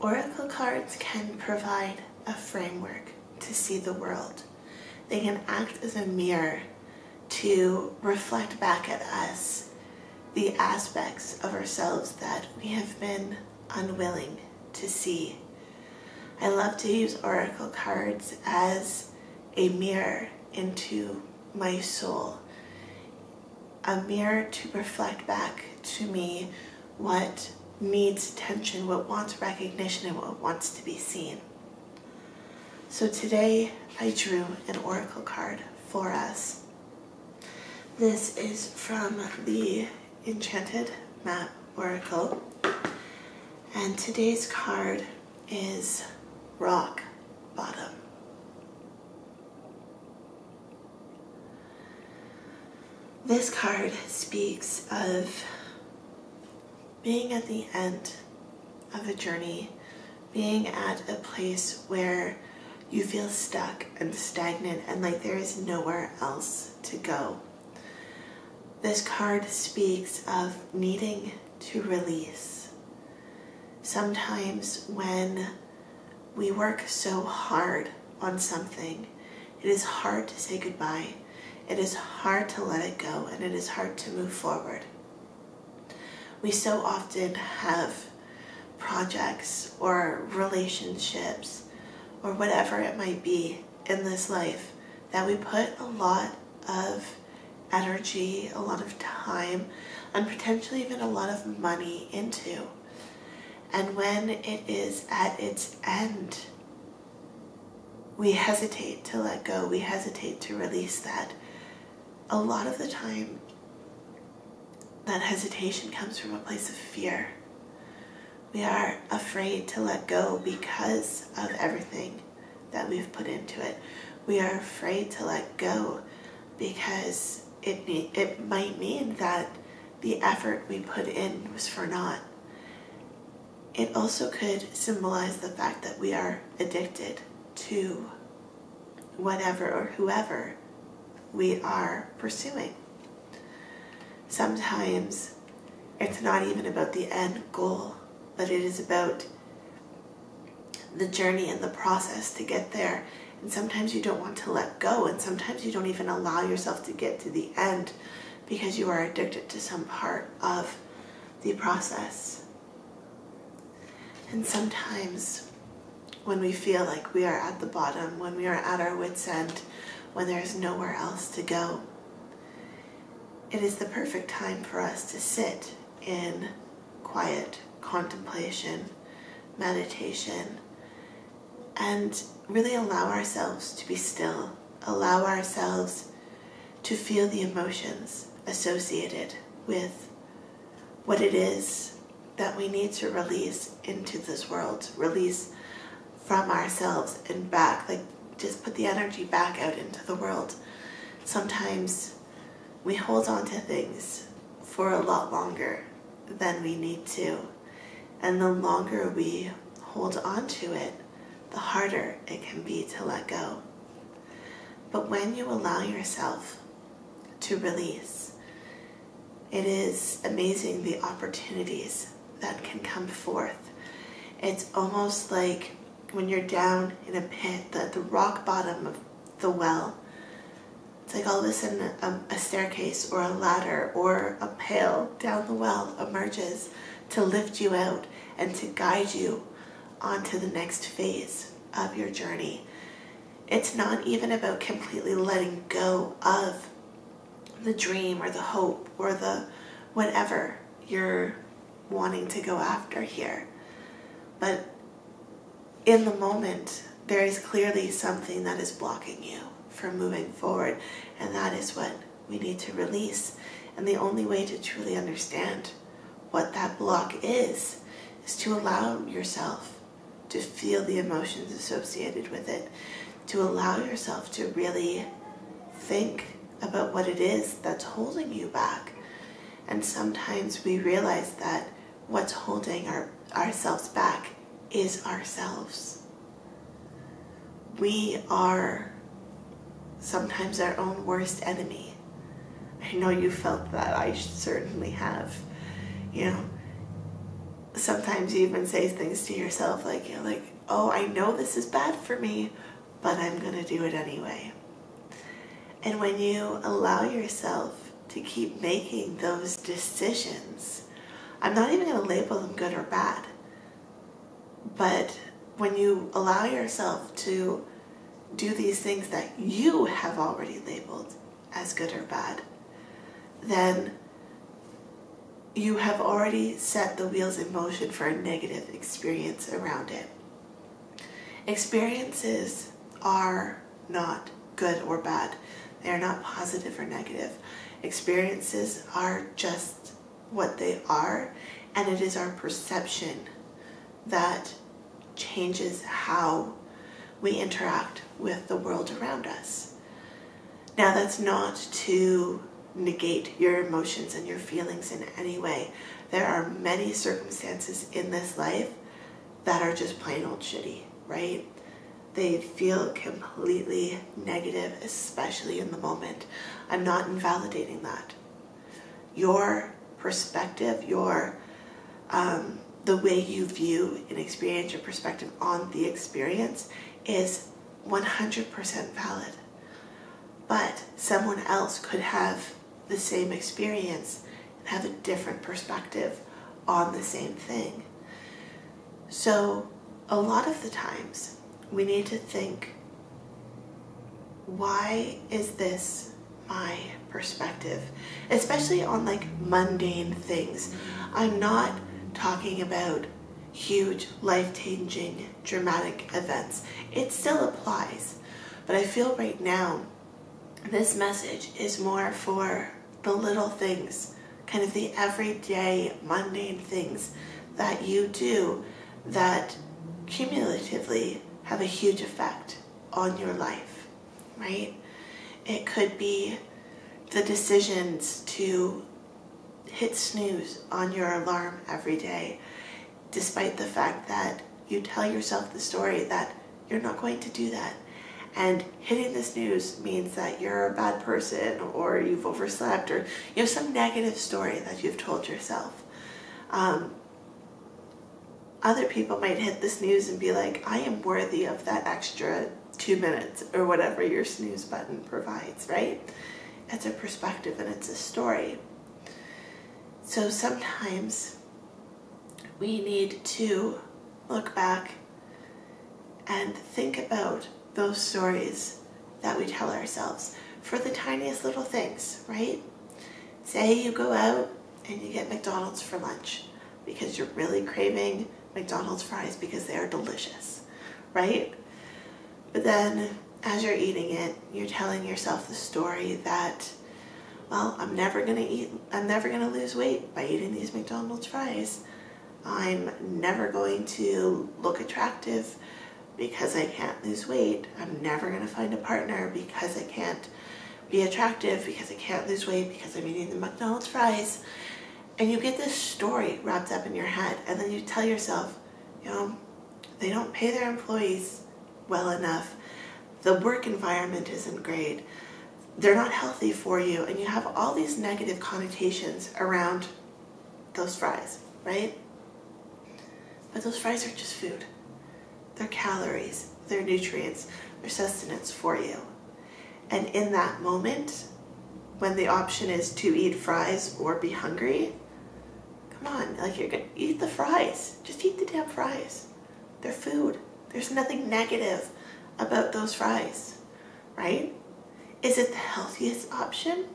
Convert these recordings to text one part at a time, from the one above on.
Oracle cards can provide a framework to see the world. They can act as a mirror to reflect back at us the aspects of ourselves that we have been unwilling to see. I love to use oracle cards as a mirror into my soul, a mirror to reflect back to me what needs attention, what wants recognition, and what wants to be seen. So today I drew an oracle card for us. This is from the Enchanted Map Oracle, and today's card is Rock Bottom. This card speaks of being at the end of a journey, being at a place where you feel stuck and stagnant and like there is nowhere else to go. This card speaks of needing to release. Sometimes when we work so hard on something, it is hard to say goodbye, it is hard to let it go, and it is hard to move forward. We so often have projects or relationships or whatever it might be in this life that we put a lot of energy, a lot of time, and potentially even a lot of money into. And when it is at its end, we hesitate to let go, we hesitate to release that. A lot of the time, that hesitation comes from a place of fear. We are afraid to let go because of everything that we've put into it. We are afraid to let go because it might mean that the effort we put in was for naught. It also could symbolize the fact that we are addicted to whatever or whoever we are pursuing. Sometimes it's not even about the end goal, but it is about the journey and the process to get there. And sometimes you don't want to let go, and sometimes you don't even allow yourself to get to the end because you are addicted to some part of the process. And sometimes when we feel like we are at the bottom, when we are at our wits' end, when there is nowhere else to go, it is the perfect time for us to sit in quiet contemplation, meditation, and really allow ourselves to be still, allow ourselves to feel the emotions associated with what it is that we need to release into this world, release from ourselves and back, like just put the energy back out into the world. Sometimes we hold on to things for a lot longer than we need to. And the longer we hold on to it, the harder it can be to let go. But when you allow yourself to release, it is amazing the opportunities that can come forth. It's almost like when you're down in a pit, at the rock bottom of the well, it's like all of a sudden a staircase or a ladder or a pail down the well emerges to lift you out and to guide you onto the next phase of your journey. It's not even about completely letting go of the dream or the hope or the whatever you're wanting to go after here. But in the moment, there is clearly something that is blocking you from moving forward, and that is what we need to release. And the only way to truly understand what that block is to allow yourself to feel the emotions associated with it, to allow yourself to really think about what it is that's holding you back. And sometimes we realize that what's holding ourselves back is ourselves. We are sometimes our own worst enemy. I know you felt that. I certainly have. You know, sometimes you even say things to yourself like, oh, I know this is bad for me, but I'm going to do it anyway. And when you allow yourself to keep making those decisions, I'm not even going to label them good or bad, but when you allow yourself to do these things that you have already labeled as good or bad, then you have already set the wheels in motion for a negative experience around it. Experiences are not good or bad. They are not positive or negative. Experiences are just what they are, and it is our perception that changes how we interact with the world around us. Now, that's not to negate your emotions and your feelings in any way. There are many circumstances in this life that are just plain old shitty, right? They feel completely negative, especially in the moment. I'm not invalidating that. Your perspective, the way you view an experience, your perspective on the experience is 100% valid. But someone else could have the same experience and have a different perspective on the same thing. So a lot of the times we need to think, why is this my perspective? Especially on like mundane things. I'm not talking about huge, life-changing, dramatic events. It still applies. But I feel right now this message is more for the little things, kind of the everyday, mundane things that you do that cumulatively have a huge effect on your life, right? It could be the decisions to hit snooze on your alarm every day, despite the fact that you tell yourself the story that you're not going to do that. And hitting the snooze means that you're a bad person, or you've overslept, or you have some negative story that you've told yourself. Other people might hit the snooze and be like, I am worthy of that extra 2 minutes, or whatever your snooze button provides, right? It's a perspective and it's a story. So sometimes we need to look back and think about those stories that we tell ourselves for the tiniest little things, right? Say you go out and you get McDonald's for lunch because you're really craving McDonald's fries because they are delicious, right? But then as you're eating it, you're telling yourself the story that, well, I'm never gonna lose weight by eating these McDonald's fries. I'm never going to look attractive because I can't lose weight. I'm never going to find a partner because I can't be attractive, because I can't lose weight, because I'm eating the McDonald's fries. And you get this story wrapped up in your head, and then you tell yourself, they don't pay their employees well enough. The work environment isn't great. They're not healthy for you. And you have all these negative connotations around those fries, right? But those fries are just food. They're calories, they're nutrients, they're sustenance for you. And in that moment, when the option is to eat fries or be hungry, come on, like, you're gonna eat the fries. Just eat the damn fries. They're food. There's nothing negative about those fries, right? Is it the healthiest option?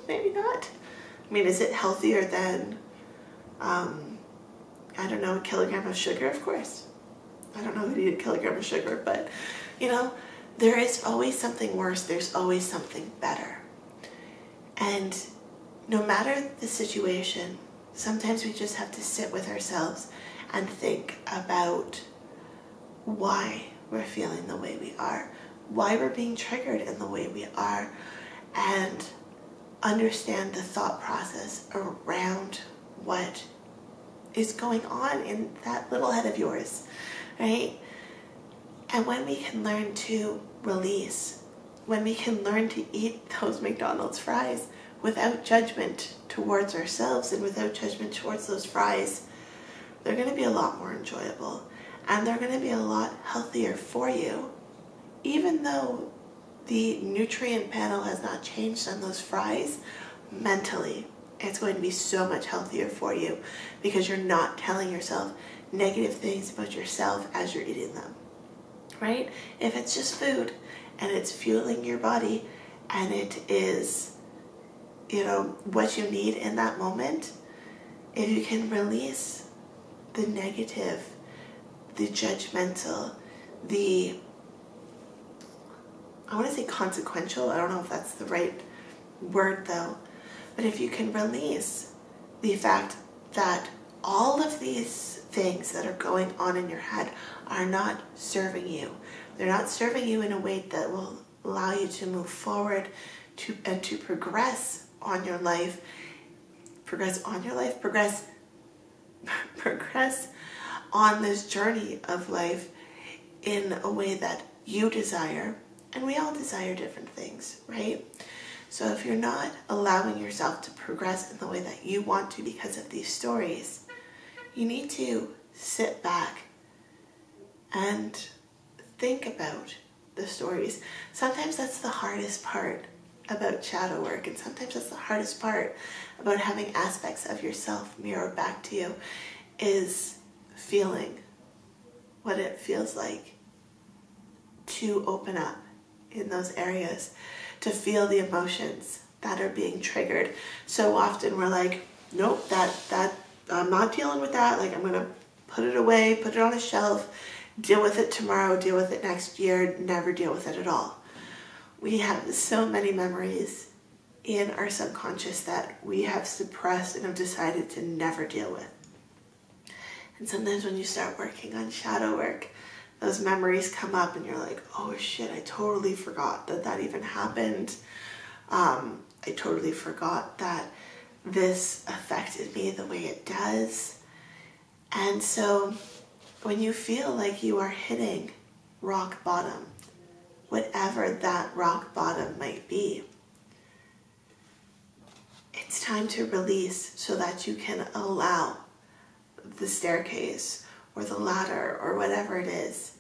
Maybe not. I mean, is it healthier than, I don't know, a kilogram of sugar? Of course. I don't know who'd eat a kilogram of sugar, but, there is always something worse. There's always something better. And no matter the situation, sometimes we just have to sit with ourselves and think about why we're feeling the way we are, why we're being triggered in the way we are, and understand the thought process around what is going on in that little head of yours, right? And when we can learn to release, when we can learn to eat those McDonald's fries without judgment towards ourselves and without judgment towards those fries, they're going to be a lot more enjoyable, and they're going to be a lot healthier for you. Even though the nutrient panel has not changed on those fries, mentally, it's going to be so much healthier for you because you're not telling yourself negative things about yourself as you're eating them, right? If it's just food and it's fueling your body and it is, what you need in that moment, if you can release the negative, the judgmental, I want to say consequential, I don't know if that's the right word though, but if you can release the fact that all of these things that are going on in your head are not serving you. They're not serving you in a way that will allow you to move forward and to progress on your life, progress on this journey of life in a way that you desire. And we all desire different things, right? So if you're not allowing yourself to progress in the way that you want to because of these stories, you need to sit back and think about the stories. Sometimes that's the hardest part about shadow work, and sometimes that's the hardest part about having aspects of yourself mirror back to you, is feeling what it feels like to open up in those areas, to feel the emotions that are being triggered. So often we're like, nope, that I'm not dealing with that. Like, I'm going to put it away, put it on a shelf, deal with it tomorrow, deal with it next year, never deal with it at all. We have so many memories in our subconscious that we have suppressed and have decided to never deal with. And sometimes when you start working on shadow work, those memories come up and you're like, oh shit, I totally forgot that even happened. I totally forgot that this affected me the way it does. And so when you feel like you are hitting rock bottom, whatever that rock bottom might be, it's time to release so that you can allow the staircase or the ladder or whatever it is,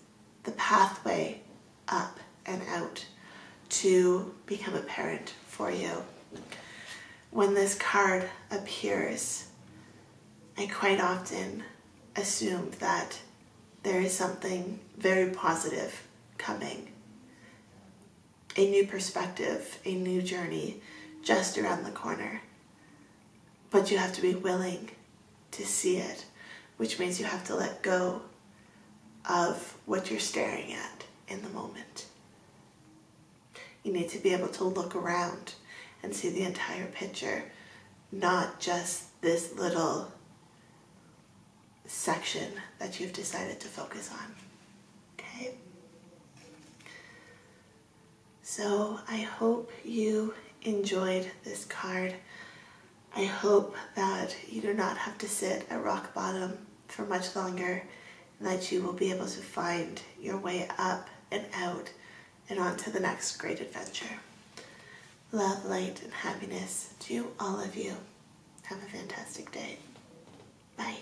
the pathway up and out, to become apparent for you. When this card appears, I quite often assume that there is something very positive coming. A new perspective, a new journey just around the corner. But you have to be willing to see it, which means you have to let go of what you're staring at in the moment. You need to be able to look around and see the entire picture, not just this little section that you've decided to focus on. Okay? So I hope you enjoyed this card. I hope that you do not have to sit at rock bottom for much longer, and that you will be able to find your way up and out and on to the next great adventure. Love, light, and happiness to all of you. Have a fantastic day. Bye.